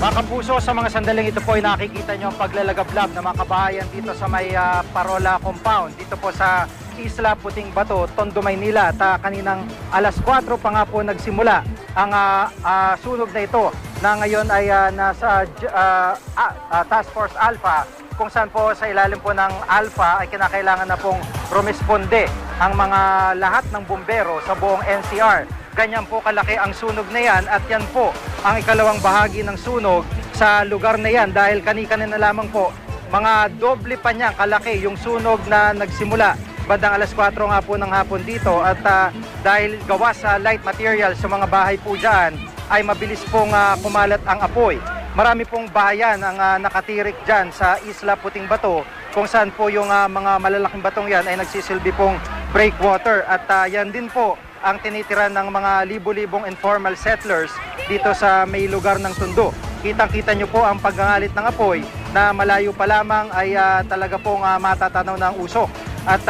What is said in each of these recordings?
Mga kapuso, sa mga sandaling ito po ay nakikita nyo ang paglalagablab ng mga kabahayan dito sa may Parola Compound. Dito po sa Isla Puting Bato, Tondo, Maynila. At kaninang alas 4 pa nga po nagsimula ang sunog na ito na ngayon ay nasa Task Force Alpha, kung saan po sa ilalim po ng Alpha ay kinakailangan na pong rumisponde ang mga lahat ng bumbero sa buong NCR. Ganyan po kalaki ang sunog na yan at yan po ang ikalawang bahagi ng sunog sa lugar na yan dahil kani-kanina lamang po mga doble pa niya kalaki yung sunog na nagsimula bandang alas 4 nga po ng hapon dito at dahil gawa sa light material sa mga bahay po dyan ay mabilis pong kumalat ang apoy. Marami pong bahayan ang nakatirik dyan sa Isla Puting Bato kung saan po yung mga malalaking batong yan ay nagsisilbi pong breakwater at yan din po ang tinitira ng mga libo-libong informal settlers dito sa may lugar ng Tondo. Kitang-kita nyo po ang paggangalit ng apoy na malayo pa lamang ay talaga pong matatanaw ng usok. At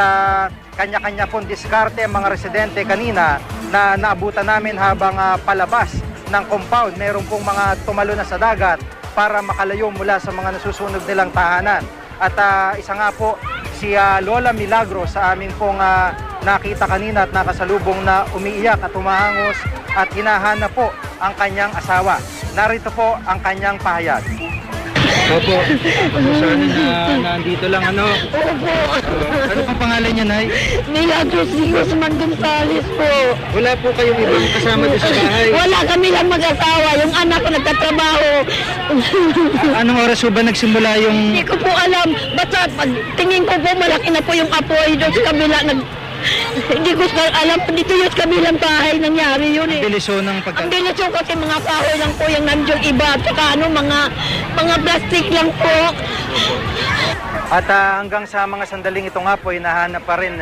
kanya-kanya pong diskarte ang mga residente kanina na naabutan namin habang palabas ng compound. Meron pong mga tumalo na sa dagat para makalayo mula sa mga nasusunog nilang tahanan. At isa nga po si Lola Milagro sa amin pong nakita kanina at nakasalubong na umiiyak at humahangos at hinahanap po ang kanyang asawa. Narito po ang kanyang pahayag. Opo, sana na nandito lang ano. Opo. Ano pang pangalan niya, Nay? Milagros Guzman Gonzales po. Wala po kayong ibang kasama doon sa bahay? Wala kami lang mag-asawa. Yung anak ko nagtatrabaho. Anong oras po ba nagsimula yung... Hindi ko po alam. Basta pag tingin ko po malaki na po yung apoy doon sa kabila. Hindi ko alam. Dito yung kabilang bahay nangyari yun eh. Biliso ng Ang bilis yung kasi mga kahoy lang po yung nandiyon iba. Tsaka ano, mga plastic lang po. At hanggang sa mga sandaling ito nga po, hinahanap pa rin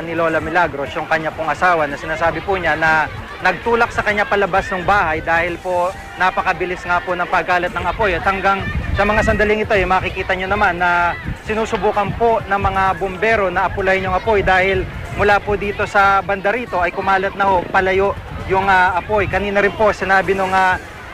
ni Lola Milagros, yung kanya pong asawa, na sinasabi po niya na nagtulak sa kanya palabas ng bahay dahil po napakabilis nga po ng pagkalat ng apoy. At hanggang sa mga sandaling ito, makikita nyo naman na sinusubukan po ng mga bumbero na apulayin yung apoy dahil mula po dito sa banda rito ay kumalat na ho, palayo yung apoy. Kanina rin po sinabi nung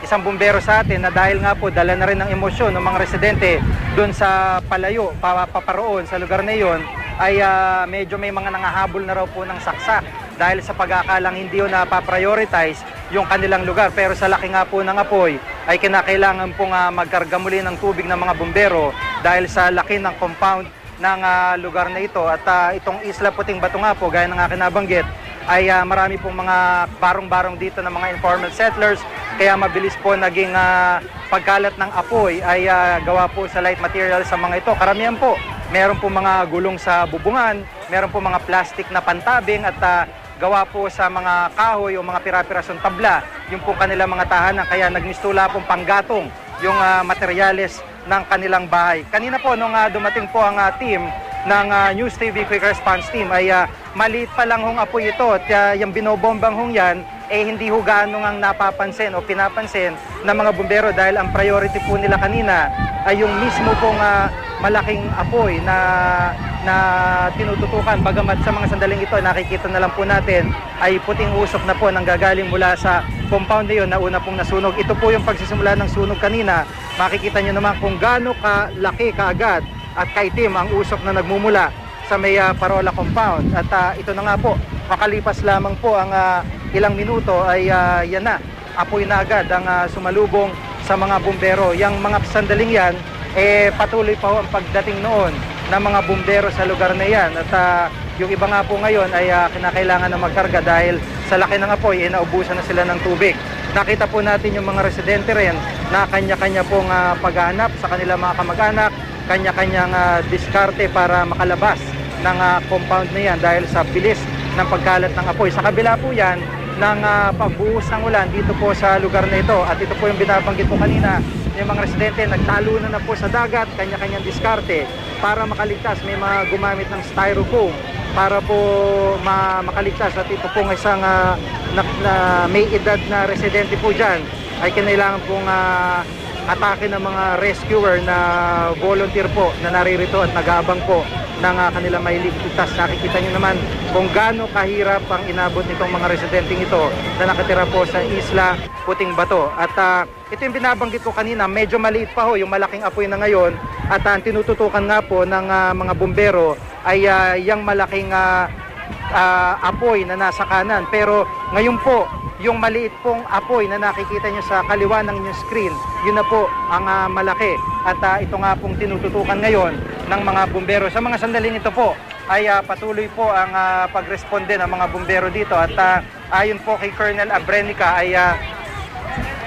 isang bumbero sa atin na dahil nga po dala na rin ng emosyon ng mga residente doon sa palayo, paparoon sa lugar na yon ay medyo may mga nangahabol na raw po ng saksak dahil sa pag-aakalang hindi yun napaprioritize yung kanilang lugar. Pero sa laki nga po ng apoy ay kinakailangan pong magkarga muli ng tubig ng mga bumbero dahil sa laki ng compound ng lugar na ito. At itong Isla Puting Bato nga po, gaya ng aking nabanggit, ay marami pong mga barong-barong dito ng mga informal settlers, kaya mabilis po naging pagkalat ng apoy ay gawa po sa light material sa mga ito. Karamihan po, meron po mga gulong sa bubungan, meron po mga plastic na pantabing at gawa po sa mga kahoy o mga pira-pirasong tabla, yung po kanilang mga tahanan, kaya nagmistula pong panggatong yung materyales ng kanilang bahay. Kanina po nung dumating po ang team ng News TV Quick Response Team ay maliit pa lang hong apoy ito at yung binobombang hong yan hindi ho gaano ngang napapansin o pinapansin ng mga bumbero dahil ang priority po nila kanina ay yung mismo pong malaking apoy na tinututukan. Bagamat sa mga sandaling ito nakikita na lang po natin ay puting usok na po nang gagaling mula sa compound na yun na una pong nasunog. Ito po yung pagsisimula ng sunog kanina. Makikita nyo naman kung gaano kalaki kaagad at kaitim ang usok na nagmumula sa may Parola Compound. At ito na nga po, makalipas lamang po ang ilang minuto ay yan na, apoy na agad ang sumalubong sa mga bumbero. Yang mga sandaling yan, patuloy pa ang pagdating noon ng mga bumbero sa lugar na yan. At yung iba nga po ngayon ay kinakailangan na magkarga dahil sa laki ng apoy, naubusan na sila ng tubig. Nakita po natin yung mga residente rin na kanya-kanya pong paghahanap sa kanilang mga kamag-anak, kanya-kanyang diskarte para makalabas ng compound na yan dahil sa bilis ng pagkalat ng apoy. Sa kabila po yan ng pagbuhos ng ulan dito po sa lugar na ito. At ito po yung binabanggit po kanina, yung mga residente nagtalo na po sa dagat, kanya-kanyang diskarte para makaligtas. May mga gumamit ng styrofoam para po makaligtas. At ito pong isang may edad na residente po dyan ay kinailangan pong atake ng mga rescuer na volunteer po na naririto at nag-aabang po ng kanilang mailigtas. Nakikita nyo naman kung gaano kahirap ang inabot nitong mga residenteng ito na nakatira po sa Isla Puting Bato. At ito yung binabanggit ko kanina, medyo maliit pa ho yung malaking apoy na ngayon, at ang tinututukan nga po ng mga bumbero ay yung malaking apoy na nasa kanan. Pero ngayon po, yung maliit pong apoy na nakikita nyo sa kaliwa ng inyong screen, yun na po ang malaki. At ito nga pong tinututukan ngayon ng mga bumbero. Sa mga sandaling ito po ay patuloy po ang pagresponde ng mga bumbero dito. At ayon po kay Colonel Abrenica ay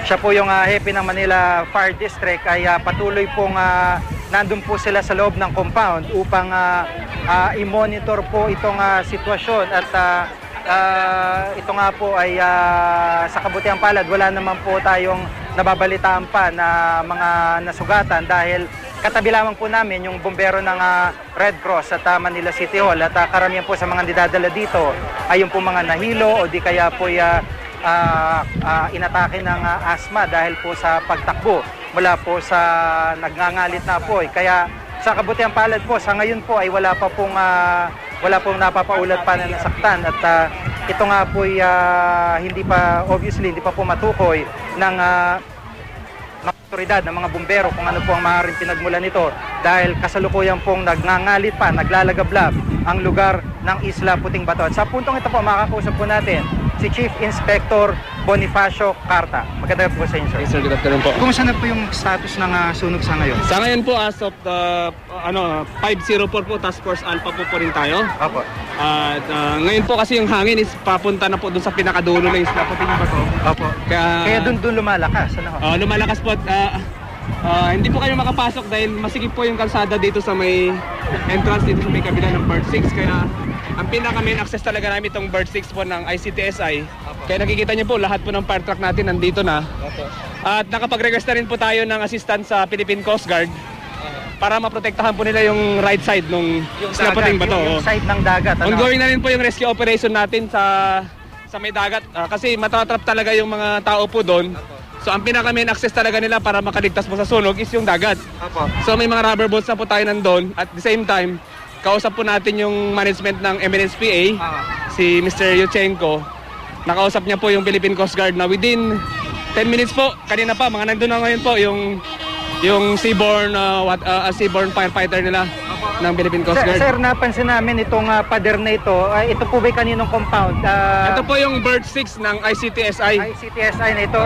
siya po yung hepe ng Manila Fire District, ay patuloy pong nandun po sila sa loob ng compound upang i-monitor po itong sitwasyon. At ito nga po ay sa kabutihang palad, wala naman po tayong nababalitaan pa na mga nasugatan dahil katabi lamang po namin yung bumbero ng Red Cross at Manila City Hall. At karamihan po sa mga didadala dito ay yung po mga nahilo o di kaya po inatake ng asma dahil po sa pagtakbo mula po sa nagngangalit na apoy. Kaya sa kabutihang palad po, sa ngayon po ay wala pong napapaulat pa na nasaktan. At ito nga po ay hindi pa po matukoy ng mga otoridad, ng mga bumbero kung ano po ang maaaring pinagmulan nito dahil kasalukuyan pong nagngangalit pa, naglalagablab ang lugar ng Isla Puting Bato. At sa puntong ito po, makakausap po natin si Chief Inspector Bonifacio Carta. Magandang po sa inyo, sir. Yes, sir, good afternoon po. Kung saan na po yung status ng sunog sa ngayon? Sa ngayon po, as of the 504 po, Task Force Alpha po rin tayo. Opo. At ngayon po kasi yung hangin is papunta na po doon sa pinakadulo ng Isla Puting Bato. Opo. Kaya doon lumalakas? Ano? Lumalakas po at hindi po kayo makapasok dahil masikip po yung kalsada dito sa may entrance dito sa may kabila ng Bird 6. Kaya ang pinaka main access talaga namin itong Bird 6 po ng ICTSI. Kaya nakikita niyo po lahat po ng fire truck natin nandito na. At nakapag-request na rin po tayo ng assistance sa Philippine Coast Guard para maprotektahan po nila yung right side nung Isla Puting Bato. Yung side ng dagat. Ano? Ongoing na rin po yung rescue operation natin sa may dagat kasi matatrap talaga yung mga tao po doon. So ang pinaka main access talaga nila para makaligtas po sa sunog is yung dagat. Opo. So may mga rubber boats na po tayo nandun. At the same time, kausap po natin yung management ng MNSPA, si Mr. Yuchenko. Nakausap niya po yung Philippine Coast Guard na within 10 minutes po, kanina pa, mga nandun na ngayon po yung seaborne firefighter nila ng Philippine Coast Guard. Sir, napansin namin itong pader na ito po ba'y kaninong compound? Ito po yung Bird 6 ng ICTSI. ICTSI na ito.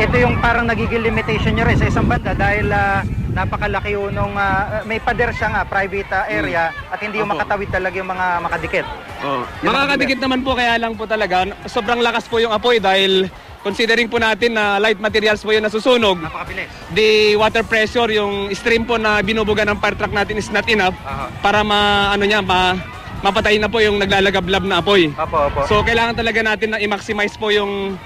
Ito yung parang nagiging limitation nyo rin sa isang banda dahil napakalaki nung may pader siya nga, private area at hindi yung makatawid talaga yung mga makadikit. Makakadikit naman po, kaya lang po talaga sobrang lakas po yung apoy dahil considering po natin na light materials po yung nasusunog. Napakabilis. The water pressure, yung stream po na binubuga ng fire truck natin is not enough para mapatayin na po yung naglalagablab na apoy. Opo. So kailangan talaga natin na i-maximize po yung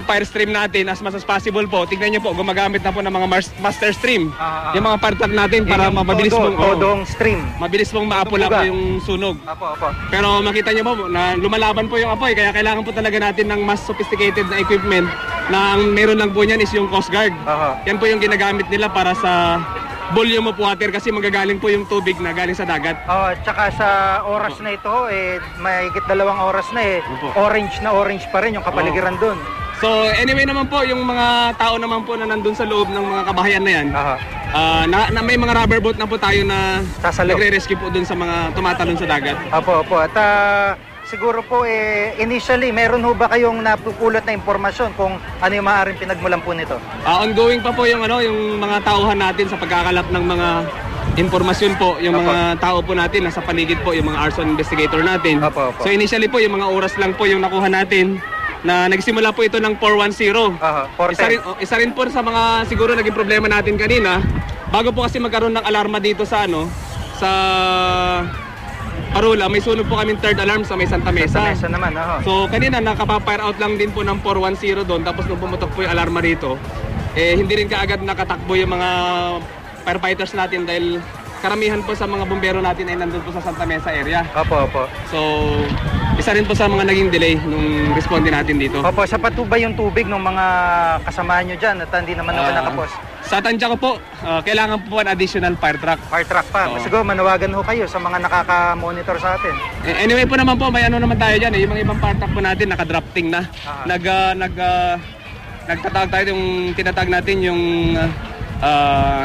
fire stream natin as much as possible po. Tignan niyo po, gumagamit na po ng mga master stream. Yung mga fire truck natin para mabilis pong todong stream. Mabilis pong maapula po yung sunog. Opo. Pero makita niyo po na lumalaban po yung apoy, kaya kailangan po talaga natin ng mas sophisticated na equipment na ang meron lang po niyan is yung Coast Guard. Yan po yung ginagamit nila para sa volume of water kasi magagaling po yung tubig na galing sa dagat. Tsaka sa oras na ito, may higit 2 oras na orange pa rin yung kapaligiran doon. So anyway naman po, yung mga tao naman po na nandun sa loob ng mga kabahayan na yan, na may mga rubber boat na po tayo na nagre-rescue po dun sa mga tumatalon sa dagat. Opo. At siguro po initially, meron ho ba kayong napupulot na impormasyon kung ano yung maaaring pinagmulan po nito? Ongoing pa po yung mga tauhan natin sa pagkakalap ng mga impormasyon po, yung mga tao po natin nasa paligid po, yung mga arson investigator natin. So initially po, yung mga oras lang po yung nakuha natin na nagsimula po ito ng 410. Isa rin po sa mga siguro naging problema natin kanina, bago po kasi magkaroon ng alarma dito sa Parula, may sunog po kaming third alarm sa may Santa Mesa. Santa Mesa naman, So kanina nakapa-fire out lang din po ng 410 doon, tapos nung pumutok po yung alarma rito, hindi rin kaagad nakatakbo yung mga firefighters natin dahil karamihan po sa mga bumbero natin ay nandun po sa Santa Mesa area. Opo. So isa rin po sa mga naging delay nung responde natin dito. Opo, sapat po ba yung tubig ng mga kasama nyo dyan at hindi naman nakapos? Sa tansya ko po, kailangan po an additional fire truck. Fire truck pa. Oo. Siguro manawagan ho kayo sa mga nakaka-monitor sa atin. Anyway po naman po, may ano naman tayo dyan. Yung mga ibang fire truck po natin, naka-drafting na. Nagtatag tayo yung tinatag natin yung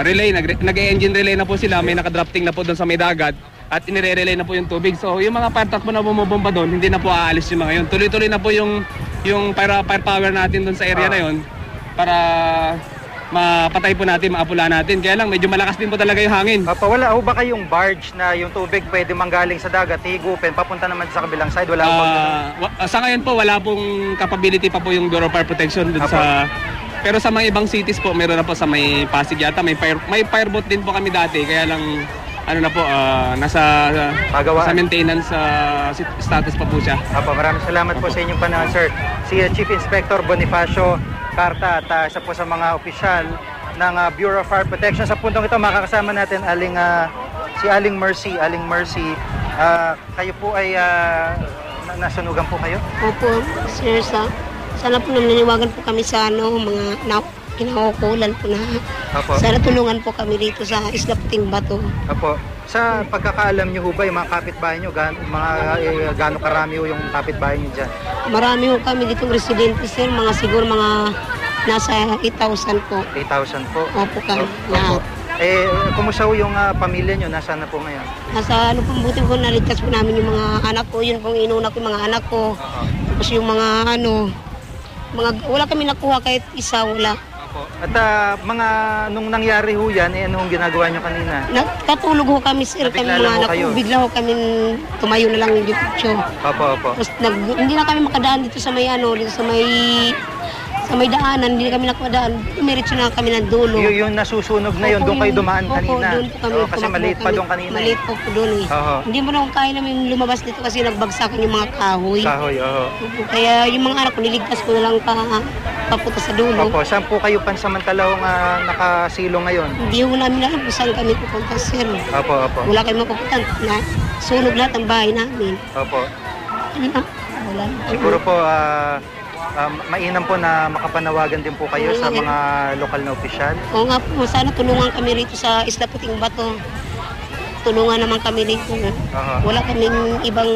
relay, nag-engine relay na po sila. May naka-drafting na po doon sa may dagat. At inire-relay na po yung tubig. So yung mga fire truck po na bumubomba doon, hindi na po aalis yung mga yun. Tuloy-tuloy na po yung fire power natin doon sa area na yun para mapatay po natin, maapula natin. Kaya lang medyo malakas din po talaga yung hangin. Wala ho ba kayong barge na yung tubig pwede manggaling sa dagat, higupin, papunta naman sa kabilang side? Wala po. Sa ngayon po wala pong capability pa po yung Bureau of Fire Protection dun sa. Pero sa mga ibang cities po meron na po, sa may Pasig yata, may fireboat din po kami dati. Kaya lang ano na po, nasa maintenance status pa po siya. Maraming salamat po sa inyong panahon, sir. Si Chief Inspector Bonifacio Carta at isa po sa mga opisyal ng Bureau of Fire Protection. Sa puntong ito makakasama natin si Aling Mercy. Aling Mercy, kayo po ay nasunugan po kayo? Opo, sir, sana po naniniwagan po kami sa mga kinakukulan po na. Opo. Sana tulungan po kami dito sa Isla Puting Bato. Opo. Sa pagkakaalam niyo ho ba, yung mga kapitbahay niyo, gaano karami ho yung kapitbahay niyo dyan? Marami ho kami ditong residente, sir. Siguro mga nasa 8,000 po. 8,000 po? Opo kami. Opo. Kumusta ho yung pamilya niyo? Nasaan na po ngayon? Nasa buti po, naligtas po namin yung mga anak ko. Yun pong inuna ko yung mga anak ko. Tapos yung wala kami nakuha kahit isa, wala. At nung nangyari ho yan, anong ginagawa nyo kanina? Katulog ho kami, sir, kami mga anak ko. Bigla ho kami tumayo na lang yung diretso. Opo. Tapos hindi na kami makadaan dito sa may daanan, hindi na kami nakadaan. Dumiretso na kami ng dulo. Yung nasusunog na yun, doon kayo dumaan kanina? Opo, doon po kami. Kasi maliit pa doon kanina. Maliit po doon eh. Hindi mo na kaya namin lumabas dito kasi nagbagsakan yung mga kahoy. Kaya yung mga anak ko, niligtas ko na lang papunta sa dulo. Opo, saan po kayo pansamantalang nakasilong ngayon? Hindi ko namin alam kung saan kami pupunta, sir. Opo. Wala kayong mapupunta na sunog lahat ang bahay namin. Opo. Wala. Siguro po, mainam po na makapanawagan din po kayo sa mga lokal na opisyal. Oo nga po, sana tulungan kami rito sa Isla Puting Bato. Tulungan naman kami rito. Wala kaming ibang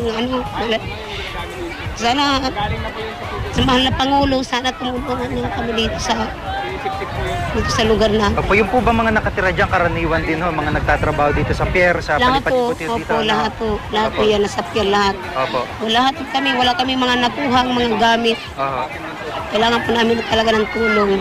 Sana sa mahal na Pangulo, sana tumulungan niyo kami dito sa lugar na. Opo, yung po ba mga nakatira dyan, karaniwan din ho, mga nagtatrabaho dito sa pier, sa palipad-ikot dito? Opo, lahat po yan, nasa pier lahat. Opo. Lahat kami, wala kami mga nakuhang mga gamit. Kailangan po namin talaga ng tulong.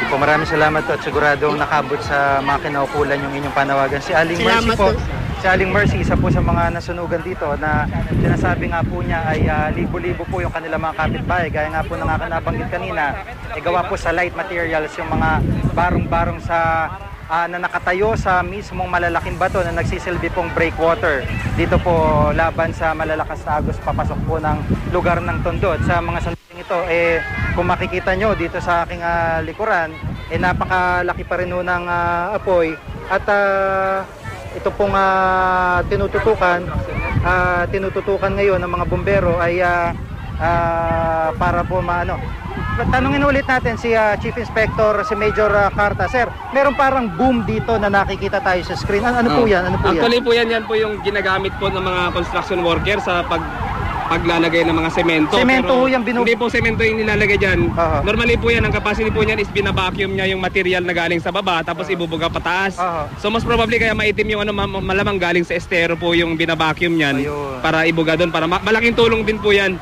Po, maraming salamat at siguradong nakabot sa mga kinaukulan yung inyong panawagan. Si Aling Mercy po. Si Aling Mercy, isa po sa mga nasunugan dito na sinasabi nga po niya ay libo-libo po yung kanilang mga kapitbahay. Gaya nga po na nabanggit kanina, gawa po sa light materials yung mga barong-barong na nakatayo sa mismong malalaking bato na nagsisilbi pong breakwater. Dito po laban sa malalakas na agos papasok po ng lugar ng Tondo. At sa mga sandaling ito, kung makikita nyo dito sa aking likuran, napakalaki pa rin ng apoy. At ito pong tinututukan ngayon ng mga bumbero ay para po tanungin ulit natin si Chief Inspector, si Major Carta. Sir, meron parang boom dito na nakikita tayo sa screen. Ano po yan? Actually po yan po yung ginagamit po ng mga construction worker sa paglalagay ng mga semento. Semento ho yung Hindi po semento yung nilalagay dyan. Normally po yan, ang capacity po niyan is binabacuum niya yung material na galing sa baba tapos ibubuga pataas. So most probably kaya maitim yung malamang galing sa estero po yung binabacuum niyan para ibuga doon. Para malaking tulong din po yan.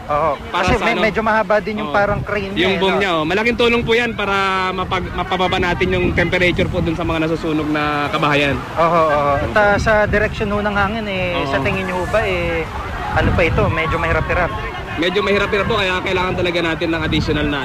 Kasi medyo mahaba din yung parang crane niya. Yung boom niya. Malaking tulong po yan para mapababa natin yung temperature po doon sa mga nasusunog na kabahayan. At sa direction ho ng hangin sa tingin niyo ba ano pa ito? Medyo mahirap-hirap. Medyo mahirap-hirap po kaya kailangan talaga natin ng additional na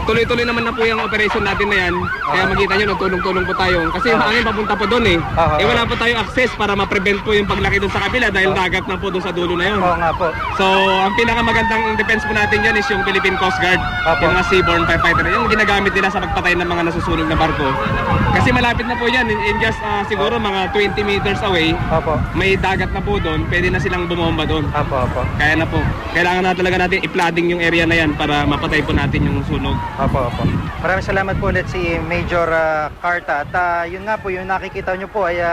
tuloy-tuloy naman na po yung operation natin na yan. Kaya makita nyo, nagtulong-tulong po tayo. Kasi yung hangin papunta po doon wala po tayo access para ma-prevent po yung paglaki doon sa kabila dahil dagat na po doon sa dulo na yun. Oo nga po. So, ang pinakamagandang defense po natin dyan is yung Philippine Coast Guard. Yung mga seaborne firefighter. Yung ginagamit nila sa pagpatay ng mga nasusunog na barko. Kasi malapit na po yan. In just siguro mga 20 meters away, may dagat na po doon. Pwede na silang bumomba doon. Kaya na po. Kailangan na talaga natin i-flooding yung area na yan para mapatay po natin yung sunog. Opo, opo. Maraming salamat po ulit si Major Carta. At yun nga po, yung nakikita nyo po ay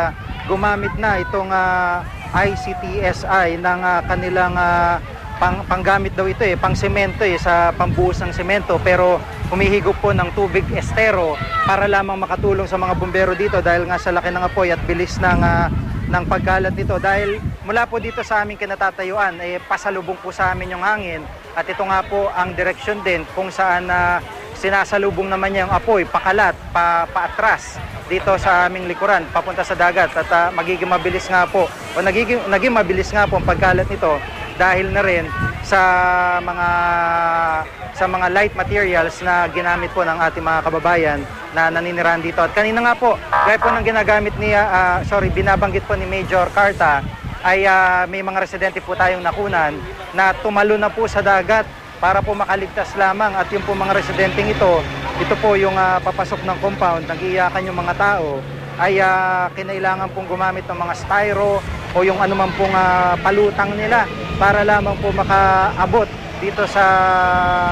gumamit na itong ICTSI ng kanilang panggamit daw ito pang semento sa pambuhos ng semento, pero humihigop po ng tubig estero para lamang makatulong sa mga bumbero dito dahil nga sa laki ng apoy at bilis ng pagkalat nito. Dahil mula po dito sa aming kinatatayuan pasalubong po sa amin yung hangin, at ito nga po ang direksyon din kung saan sinasalubong naman niya yung apoy pakalat, paatras dito sa aming likuran papunta sa dagat. At magiging mabilis nga po o naging mabilis nga po ang pagkalat nito dahil na rin sa mga light materials na ginamit po ng ating mga kababayan na naninirahan dito. At kanina nga po, gaya po ng binabanggit po ni Major Carta, ay may mga residente po tayong nakunan na tumalo na po sa dagat para po makaligtas lamang. At yung po mga residenteng ito po yung papasok ng compound, nag-iiyakan yung mga tao, ay kinailangan pong gumamit ng mga styro o yung anuman pong palutang nila para lamang po makaabot dito sa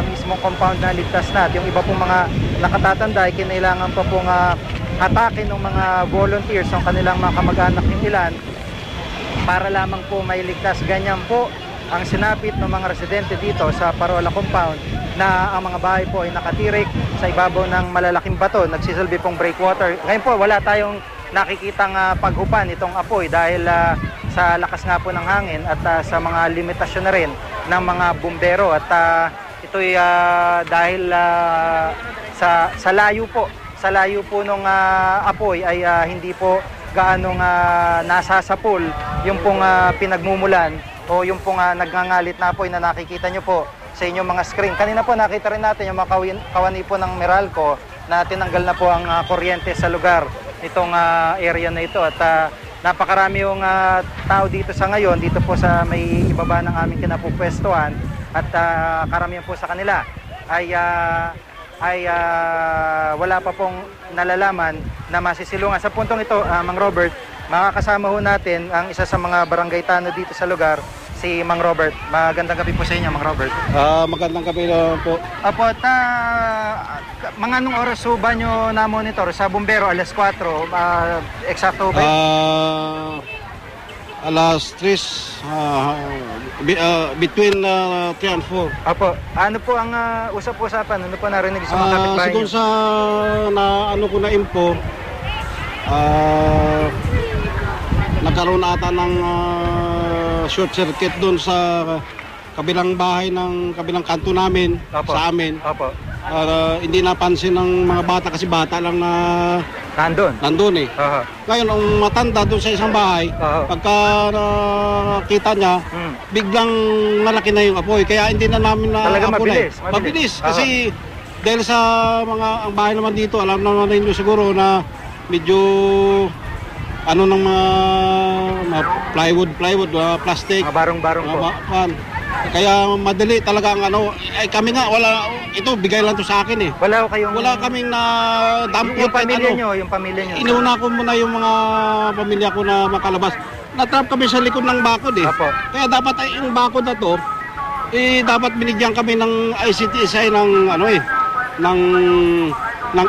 mismong compound na ligtas na. At yung iba pong mga nakatatanda ay kinailangan pa pong atakin ng mga volunteers ng kanilang mga kamag-anak yung ilan para lamang po mailigtas. Ganyan po ang sinapit ng mga residente dito sa Parola compound, na ang mga bahay po ay nakatirik sa ibabaw ng malalaking bato, nagsisilbi pong breakwater. Ngayon po wala tayong nakikitang paghupan itong apoy dahil sa lakas nga po ng hangin at sa mga limitasyon na rin ng mga bumbero. At ito'y dahil sa layo po nung apoy ay hindi po gaanong nasasapol yung pong pinagmumulan o yung pong nagngangalit na apoy na nakikita nyo po sa inyong mga screen. Kanina po nakita rin natin yung mga kawani po ng Meralco na tinanggal na po ang kuryente sa lugar nitong area na ito. At napakarami yung tao dito sa ngayon, dito po sa may ibaba ng aming kinapupwestuhan, at karamihan po sa kanila ay wala pa pong nalalaman na masisilungan. Sa puntong ito, Mang Robert, makakasama ho natin ang isa sa mga barangay tanod dito sa lugar, si Mang Robert. Magandang gabi po sa inyo, Mang Robert. Magandang gabi na po. Apo, mga anong oras ho ba nyo na-monitor sa bumbero? Alas 4, eksakto ba? Alas 3, between 3 and 4. Apo, ano po ang usap-usapan? Ano po narinig sa mga kapitbahay Siguro nyo? sa ano ko na info, nagkaroon ata ng short circuit doon sa kabilang bahay ng kabilang kanto namin, Apo. sa amin. Apo, Hindi napansin ng mga bata kasi bata lang na nandun eh. Aha. Ngayon, ang matanda doon sa isang bahay, Oo. pagka nakita niya, biglang malaki na yung apoy. Kaya hindi na namin na Talaga apoy. mabilis. Mabilis. Kasi dahil sa ang bahay naman dito, alam naman ninyo siguro na medyo ng mga plywood, plastic. Mga barong-barong po. Kaya madali talaga ang kami nga, ito bigay lang to sa akin eh. Wala kaming na dump yung pamilya nyo. Inuna ko muna yung mga pamilya ko na makalabas. Natrap kami sa likod ng bakod eh. Apo. Kaya dapat yung bakod na to, dapat binigyan kami ng ICTSI ng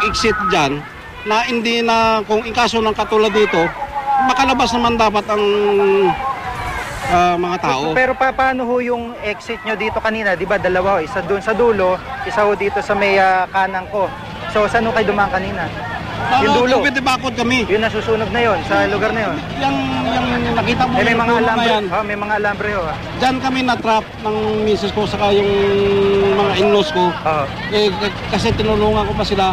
exit dyan, na hindi na kung ikaso ng katulad dito, makalabas naman dapat ang mga tao. Pero paano ho yung exit nyo dito kanina? Di ba dalawa? Isa doon sa dulo, isa ho dito sa may kanang ko. So saan ho kayo dumaan kanina? Yung dulo. Pwede bakod kami. Yung nasusunog na yon sa lugar na yon. Yung nakita mo May yung mga dulo na alambre. yan. May mga alambre ho. Diyan kami na-trap ng misis ko saka yung mga in-laws ko. Kasi tinulungan ko pa sila.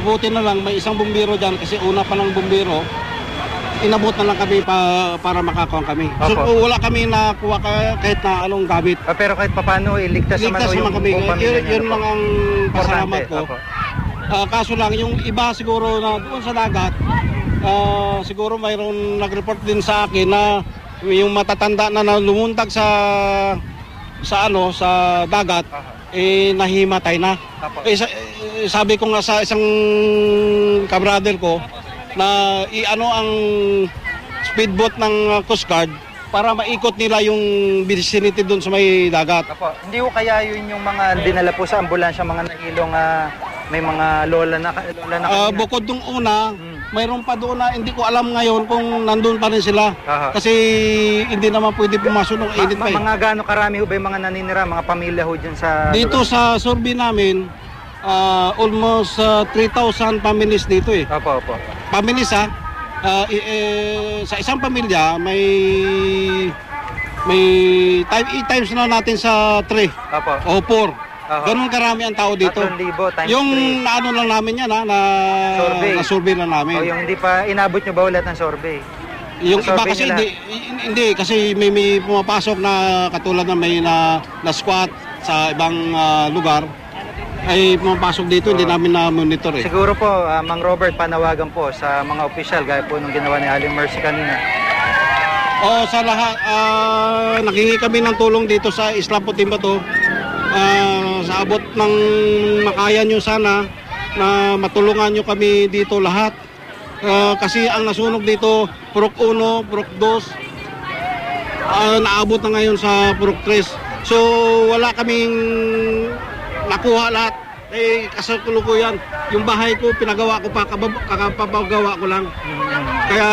Buti na lang may isang bumbiro dyan kasi una pa ng bumbiro. Inabot na lang kami para makakuha kami. So wala kami nakuha kahit na anong gamit. Pero kahit paano iligtas naman ho yung kami. buong pamilya nyo. Yun lang ang pasalamat ko. Kaso lang yung iba siguro na doon sa dagat, siguro mayroon nag-report din sa akin na yung matatanda na lumundag sa dagat, nahimatay na. Sabi ko nga sa isang kabrader ko na ang speedboat ng Coast Guard para maikot nila yung vicinity doon sa may dagat. Apo, hindi ko kaya yun yung mga dinala po sa ambulansya, mga nahilong may mga lola na kanina. Bukod nung una, mayroon pa doon na hindi ko alam ngayon kung nandun pa rin sila. Aha. Kasi hindi naman pwede pumasok ng init pa eh. Mga gaano karami ho ba yung mga naninira, mga pamilya ho dyan sa Dito sa survey namin, almost 3,000 families dito eh. Opo, opo. Families sa isang pamilya may times na natin sa 3 Opo. o 4. Ganun karami ang tao dito. 3,000 times Yung 3. naano lang namin yan Survey. na survey lang namin. O yung hindi pa, inabot nyo ba ulit ng survey? Yung Sa iba survey kasi nila? hindi kasi may pumapasok na katulad na may na squat sa ibang lugar ay pumapasok dito, hindi namin na-monitor eh. Siguro po, Mang Robert, panawagan po sa mga opisyal, gaya po nung ginawa ni Aling Mercy kanina. Sa lahat, naghingi kami ng tulong dito sa Isla Puting Bato. Sa abot ng makaya nyo sana na matulungan nyo kami dito lahat. Kasi ang nasunog dito, Purok 1, Purok 2, naabot na ngayon sa Purok 3. So wala kaming nakuha lahat. Kasakulukuyan. Yung bahay ko, pinagawa ko pa, kakapagawa ko lang. Kaya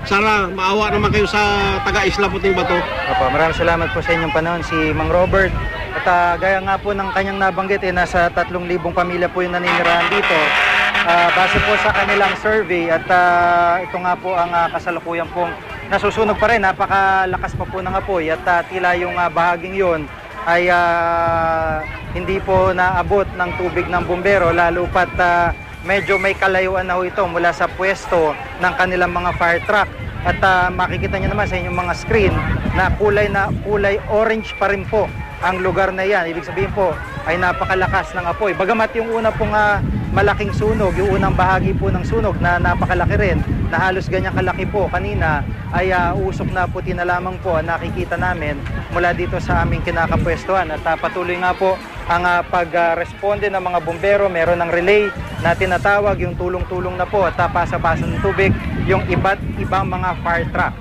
sana maawa naman kayo sa taga-Isla Puting Bato. Opo, maraming salamat po sa inyong panahon, si Mang Robert. At gaya nga po ng kanyang nabanggit, nasa 3,000 pamilya po yung naninirahan dito. Base po sa kanilang survey at ito nga po ang kasalukuyan pong nasusunog pa rin. Napakalakas pa po ng apoy at tila yung bahaging yon ay hindi po naabot ng tubig ng bumbero, lalo pat medyo may kalayuan na ho ito mula sa pwesto ng kanilang mga fire truck. At makikita nyo naman sa inyong mga screen na kulay orange pa rin po ang lugar na yan. Ibig sabihin po ay napakalakas ng apoy. Bagamat yung una pong malaking sunog, yung unang bahagi po ng sunog na napakalaki rin, na halos ganyang kalaki po kanina, ay usok na puti na lamang po ang nakikita namin mula dito sa aming kinakapwestuhan. At patuloy nga po ang pag-responde ng mga bumbero. Meron ng relay na tinatawag, yung tulong-tulong na po at pasa-pasa ng tubig yung iba't ibang mga fire truck.